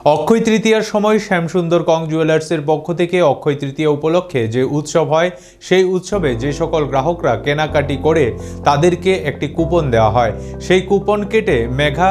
অক্ষয় তৃতীয়ার সময় শ্যামসুন্দর কং জুয়েলার্সের পক্ষ থেকে অক্ষয় তৃতীয়া উপলক্ষে যে উৎসব হয় সেই উৎসবে যে সকল গ্রাহকরা কেনাকাটি করে তাদেরকে একটি কুপন দেওয়া হয়। সেই কুপন কেটে মেগা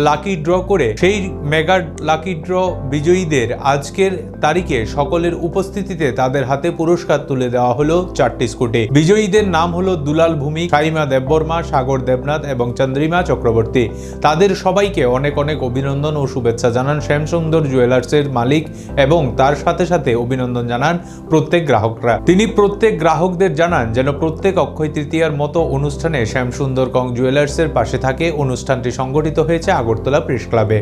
লাকি ড্র করে সেই মেগা লাকি ড্র বিজয়ীদের আজকের তারিখে সকলের উপস্থিতিতে তাদের হাতে পুরস্কার তুলে দেওয়া হলো 4টি স্কুটি। বিজয়ীদের নাম হলো দুলাল ভূমিক, শাইমা দেববর্মা, সাগর দেবনাথ এবং চন্দ্রিমা চক্রবর্তী। তাদের সবাইকে অনেক অনেক অভিনন্দন ও শুভেচ্ছা জানান শ্যামসুন্দর জুয়েলার্সের মালিক এবং তার সাথে সাথে অভিনন্দন জানান প্রত্যেক গ্রাহকরা। তিনি প্রত্যেক গ্রাহকদের জানান যেন প্রত্যেক অক্ষয় তৃতীয়ার মতো অনুষ্ঠানে শ্যামসুন্দর কং জুয়েলার্সের পাশে থাকে। অনুষ্ঠানটি সংগঠিত হয়েছে আগরতলা প্রেস ক্লাবে।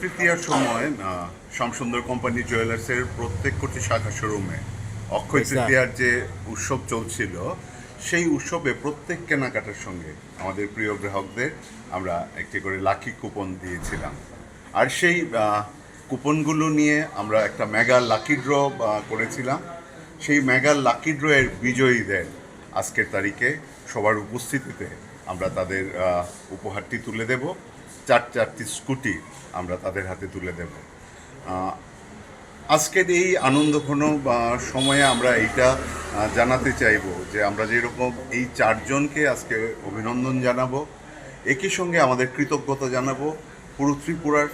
তৃতীয়ার সময় শ্যামসুন্দর কোম্পানি জুয়েলার্সের প্রত্যেকটি শাখা শোরুমে অক্ষয় তৃতীয়ার যে উৎসব চলছিল সেই উৎসবে প্রত্যেক কেনাকাটার সঙ্গে আমাদের প্রিয় গ্রাহকদের আমরা একটি করে লাকি কুপন দিয়েছিলাম। আর সেই কুপনগুলো নিয়ে আমরা একটা মেগা লাকি ড্র করেছিলাম। সেই মেগা লাকি ড্রয়ের বিজয়ীদের আজকের তারিখে সবার উপস্থিতিতে আমরা তাদের উপহারটি তুলে দেব। 4টি স্কুটি আমরা তাদের হাতে তুলে দেব। আজকের এই আনন্দঘন সময়ে আমরা এইটা জানাতে চাইব যে আমরা যেরকম এই 4জনকে আজকে অভিনন্দন জানাবো, একই সঙ্গে আমাদের কৃতজ্ঞতা জানাবো পুরো ত্রিপুরার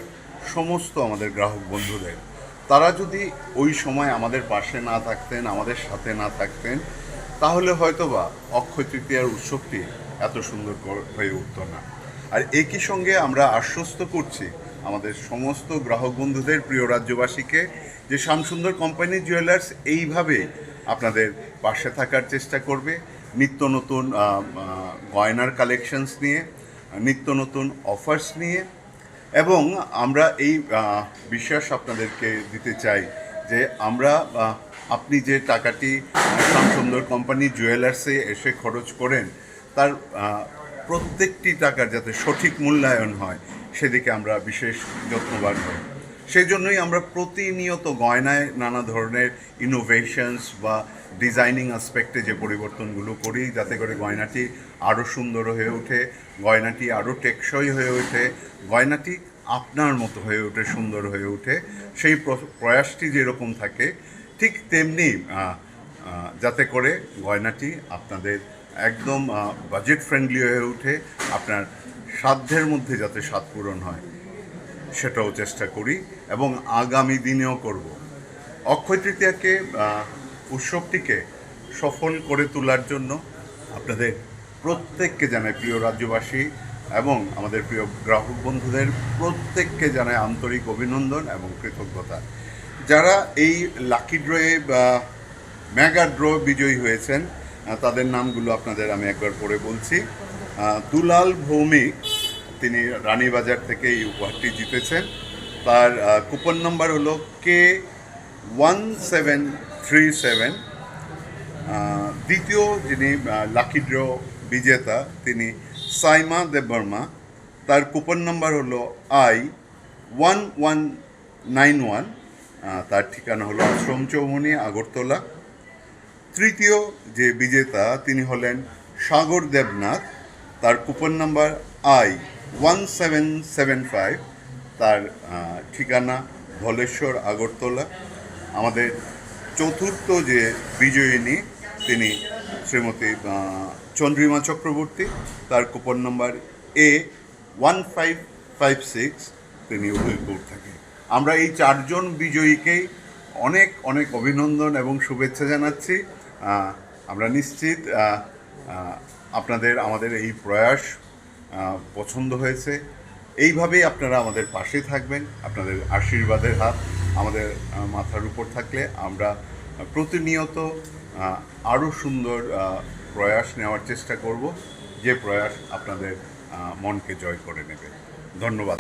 সমস্ত আমাদের গ্রাহক বন্ধুদের। তারা যদি ওই সময় আমাদের পাশে না থাকতেন, আমাদের সাথে না থাকতেন, তাহলে হয়তোবা অক্ষয় তৃতীয়ার উৎসবটি এত সুন্দর হয়ে উঠত না। আর একই সঙ্গে আমরা আশ্বস্ত করছি আমাদের সমস্ত গ্রাহক বন্ধুদের, প্রিয় রাজ্যবাসীকে, যে শ্যামসুন্দর কোম্পানি জুয়েলার্স এইভাবে আপনাদের পাশে থাকার চেষ্টা করবে, নিত্য নতুন গয়নার কালেকশনস নিয়ে, নিত্য নতুন অফার্স নিয়ে। এবং আমরা এই বিশ্বাস আপনাদেরকে দিতে চাই যে আমরা আপনি যে টাকাটি শ্যামসুন্দর কোম্পানি জুয়েলার্সে এসে খরচ করেন তার প্রত্যেকটি টাকার যাতে সঠিক মূল্যায়ন হয় সেদিকে আমরা বিশেষ যত্নবান হই। সেই জন্যই আমরা প্রতিনিয়ত গয়নায় নানা ধরনের ইনোভেশনস বা ডিজাইনিং অ্যাসপেক্টে যে পরিবর্তনগুলো করি যাতে করে গয়নাটি আরও সুন্দর হয়ে ওঠে, গয়নাটি আরও টেকসই হয়ে ওঠে, গয়নাটি আপনার মতো হয়ে ওঠে, সুন্দর হয়ে ওঠে। সেই প্রয়াসটি যেরকম থাকে ঠিক তেমনি যাতে করে গয়নাটি আপনাদের একদম বাজেট ফ্রেন্ডলি হয়ে ওঠে, আপনার সাধ্যের মধ্যে যাতে স্বাদ পূরণ হয় সেটাও চেষ্টা করি এবং আগামী দিনেও করব। অক্ষয় তৃতীয়াকে উৎসবটিকে সফল করে তোলার জন্য আপনাদের প্রত্যেককে জানাই, প্রিয় রাজ্যবাসী এবং আমাদের প্রিয় গ্রাহক বন্ধুদের প্রত্যেককে জানাই আন্তরিক অভিনন্দন এবং কৃতজ্ঞতা। যারা এই লাকি ড্রয়ে মেগা ড্র বিজয়ী হয়েছেন তাদের নামগুলো আপনাদের আমি একবার পরে বলছি। দুলাল ভৌমিক, তিনি রানীবাজার থেকে এই উপহারটি জিতেছেন। তার কুপন নম্বর হলো K1737। দ্বিতীয় যিনি লাকি ড্র বিজেতা তিনি সাইমা দেববর্মা, তার কুপন নম্বর হলো I1191। তার ঠিকানা হলো আশ্রম চৌমুহনী, আগরতলা। তৃতীয় যে বিজেতা তিনি হলেন সাগর দেবনাথ, তার কুপন নাম্বার I1775, তার ঠিকানা ধলেশ্বর, আগরতলা। আমাদের চতুর্থ যে বিজয়িনী তিনি শ্রীমতী চন্দ্রিমা চক্রবর্তী, তার কুপন নম্বর A1556, তিনি উদয়পুর থেকে। আমরা এই 4জন বিজয়ীকেই অনেক অনেক অভিনন্দন এবং শুভেচ্ছা জানাচ্ছি। আমরা নিশ্চিত আপনাদের আমাদের এই প্রয়াস পছন্দ হয়েছে। এইভাবেই আপনারা আমাদের পাশে থাকবেন। আপনাদের আশীর্বাদের হাত আমাদের মাথার উপর থাকলে আমরা প্রতিনিয়ত আরও সুন্দর প্রয়াস নেওয়ার চেষ্টা করব, যে প্রয়াস আপনাদের মনকে জয় করে নেবে। ধন্যবাদ।